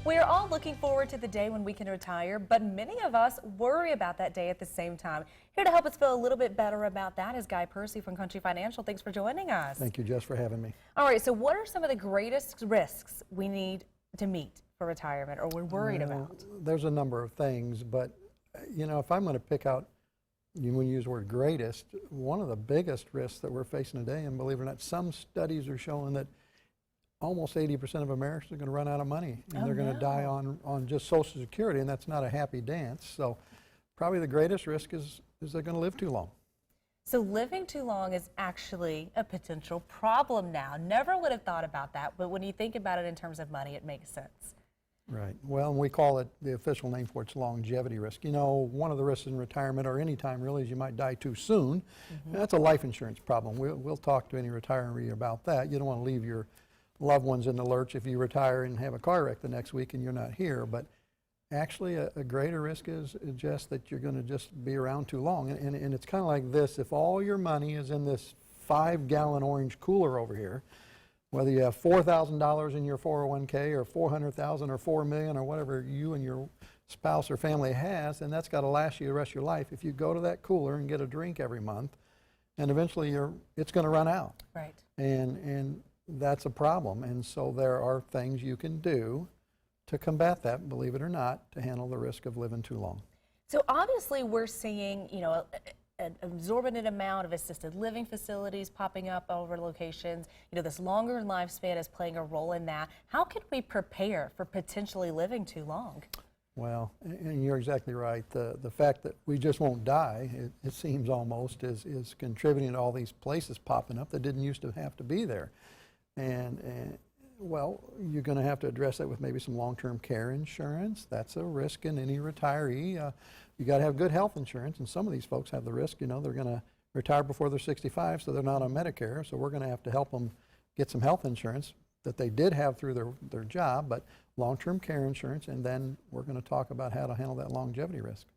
We are all looking forward to the day when we can retire, but many of us worry about that day at the same time. Here to help us feel a little bit better about that is Guy Percy from Country Financial. Thanks for joining us. Thank you, Jess, for having me. All right, so what are some of the greatest risks we need to meet for retirement or we're worried about? There's a number of things, but you know, if I'm going to pick out, when you use the word greatest, one of the biggest risks that we're facing today, and believe it or not, some studies are showing that almost 80% of Americans are going to run out of money, and they're going to die on just Social Security, and that's not a happy dance. So probably the greatest risk is they're going to live too long. So living too long is actually a potential problem now. Never would have thought about that, but when you think about it in terms of money, it makes sense. Right. Well, and we call it, the official name for it's longevity risk. You know, one of the risks in retirement or any time really is you might die too soon. That's a life insurance problem. We'll talk to any retiree about that. You don't want to leave your loved ones in the lurch if you retire and have a car wreck the next week and you're not here. But actually a greater risk is just that you're going to just be around too long. And it's kind of like this. If all your money is in this 5-gallon orange cooler over here, whether you have $4,000 in your 401k or $400,000 or $4 million or whatever you and your spouse or family has, and that's got to last you the rest of your life. If you go to that cooler and get a drink every month, and eventually it's going to run out. Right. And that's a problem. And so there are things you can do to combat that, believe it or not, to handle the risk of living too long. So obviously we're seeing, you know, an exorbitant amount of assisted living facilities popping up over locations. You know, this longer lifespan is playing a role in that. How can we prepare for potentially living too long? Well, and you're exactly right. The fact that we just won't die, it seems almost, is contributing to all these places popping up that didn't used to have to be there. And well, you're going to have to address that with maybe some long-term care insurance. That's a risk in any retiree. You got to have good health insurance, and some of these folks have the risk, you know, they're going to retire before they're 65, so they're not on Medicare, so we're going to have to help them get some health insurance that they did have through their job, but long-term care insurance, and then we're going to talk about how to handle that longevity risk.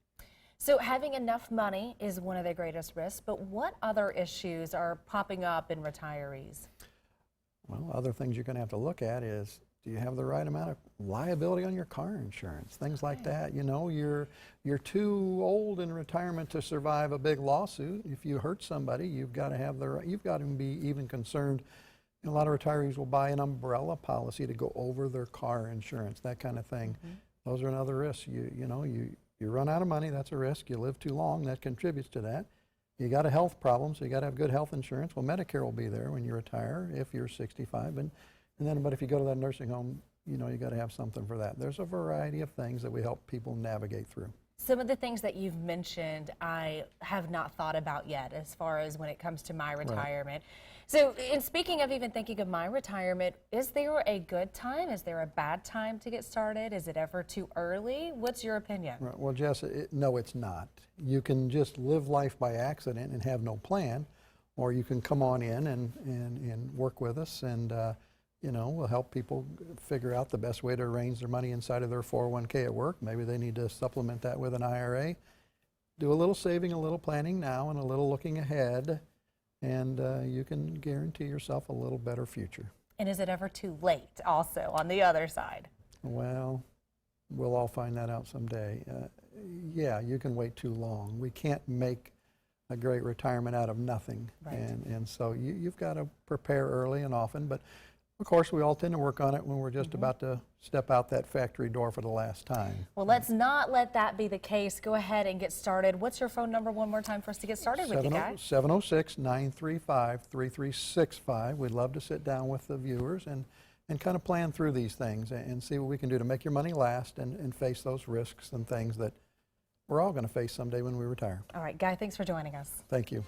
So having enough money is one of the greatest risks, but what other issues are popping up in retarees? Well, other things you're going to have to look at is, do you have the right amount of liability on your car insurance? Things like that. You know, you're too old in retirement to survive a big lawsuit. If you hurt somebody, you've got to have you've got to be even concerned. A lot of retirees will buy an umbrella policy to go over their car insurance, that kind of thing. Those are another risk. You run out of money, that's a risk. You live too long, that contributes to that. You got a health problem, so you got to have good health insurance. Well, Medicare will be there when you retire if you're 65, but if you go to that nursing home, you know, you got to have something for that. There's a variety of things that we help people navigate through. Some of the things that you've mentioned I have not thought about yet as far as when it comes to my retirement. Right. So in speaking of even thinking of my retirement, is there a good time? Is there a bad time to get started? Is it ever too early? What's your opinion? Right. Well, Jess, no, it's not. You can just live life by accident and have no plan, or you can come on in and work with us, and you know, we'll help people figure out the best way to arrange their money inside of their 401k at work. Maybe they need to supplement that with an IRA. Do a little saving, a little planning now, and a little looking ahead, and you can guarantee yourself a little better future. And is it ever too late also on the other side? Well, we'll all find that out someday. Yeah, you can wait too long. We can't make a great retirement out of nothing. Right. And so you've got to prepare early and often, but of course we all tend to work on it when we're just about to step out that factory door for the last time. Well, let's not let that be the case. Go ahead and get started. What's your phone number one more time for us to get started with you guys? 706-935-3365. We'd love to sit down with the viewers and kind of plan through these things and see what we can do to make your money last and face those risks and things that we're all going to face someday when we retire. All right, Guy, thanks for joining us. Thank you.